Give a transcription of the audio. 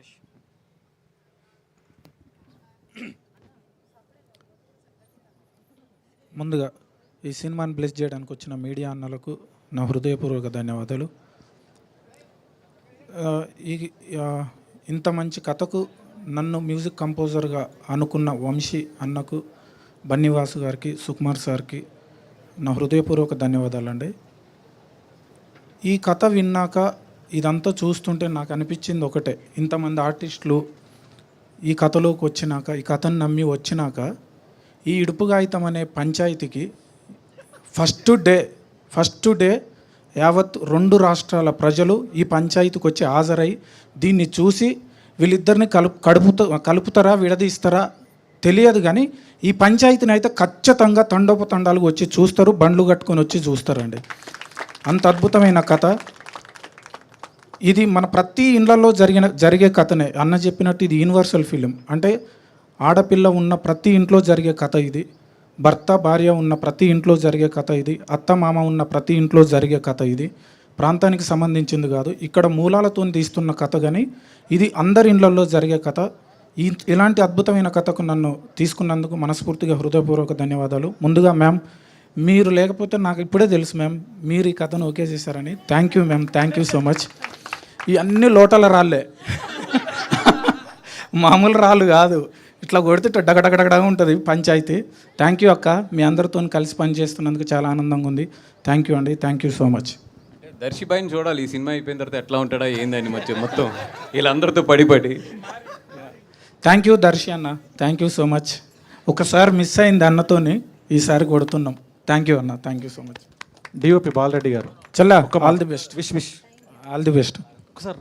వెంకటేష్. ముందుగా ఈ సినిమాని బ్లెస్ చేయడానికి వచ్చిన మీడియా అన్నలకు నా హృదయపూర్వక ధన్యవాదాలు. ఈ ఇంత మంచి కథకు నన్ను మ్యూజిక్ కంపోజర్గా అనుకున్న వంశీ అన్నకు, బన్నీవాసు గారికి, సుకుమార్ సార్కి నా హృదయపూర్వక ధన్యవాదాలండి. ఈ కథ విన్నాక ఇదంతా చూస్తుంటే నాకు అనిపించింది ఒకటే, ఇంతమంది ఆర్టిస్టులు ఈ కథలోకి వచ్చినాక, ఈ కథను నమ్మి వచ్చినాక, ఈ ఇడుపుగాయితం అనే పంచాయతీకి ఫస్ట్ డే యావత్ 2 రాష్ట్రాల ప్రజలు ఈ పంచాయతీకి వచ్చి హాజరై దీన్ని చూసి వీళ్ళిద్దరిని కలుపుతారా విడదీస్తారా తెలియదు, కానీ ఈ పంచాయతీని అయితే ఖచ్చితంగా తండోపతండాలుగా వచ్చి చూస్తారు, బండ్లు కట్టుకొని వచ్చి చూస్తారండి. అంత అద్భుతమైన కథ ఇది. మన ప్రతి ఇళ్లలో జరిగే కథనే. అన్న చెప్పినట్టు ఇది యూనివర్సల్ ఫిలిం. అంటే ఆడపిల్ల ఉన్న ప్రతి ఇంట్లో జరిగే కథ ఇది, భర్త భార్య ఉన్న ప్రతి ఇంట్లో జరిగే కథ ఇది, అత్త మామ ఉన్న ప్రతి ఇంట్లో జరిగే కథ ఇది. ప్రాంతానికి సంబంధించింది కాదు, ఇక్కడ మూలాలతో తీస్తున్న కథ, కానీ ఇది అందరి ఇళ్లలో జరిగే కథ. ఇలాంటి అద్భుతమైన కథకు నన్ను తీసుకున్నందుకు మనస్ఫూర్తిగా హృదయపూర్వక ధన్యవాదాలు. ముందుగా మ్యామ్, మీరు లేకపోతే నాకు ఇప్పుడే తెలుసు మ్యామ్ మీరు ఈ కథను ఓకే చేశారని. Thank you ma'am, thank you so much. ఈ అన్ని లోటల రాళ్ళే, మామూలు రాళ్ళు కాదు, ఇట్లా కొడితే డగడగడగడగా ఉంటుంది పంచాయతీ. థ్యాంక్ యూ అక్క, మీ అందరితో కలిసి పనిచేస్తున్నందుకు చాలా ఆనందంగా ఉంది. థ్యాంక్ యూ అండి, థ్యాంక్ యూ సో మచ్. దర్శిబాయిని చూడాలి ఈ సినిమా అయిపోయిన తర్వాత ఎట్లా ఉంటాడా ఏందని మొత్తం వీళ్ళందరితో పడి. థ్యాంక్ యూ దర్శి అన్న, థ్యాంక్ యూ సో మచ్. ఒకసారి మిస్ అయింది అన్నతోని, ఈసారి కొడుతున్నాం. థ్యాంక్ యూ అన్న, thank you so much. DOP Balareddy గారు, Challa all the best, wish all the best. ఒకసారి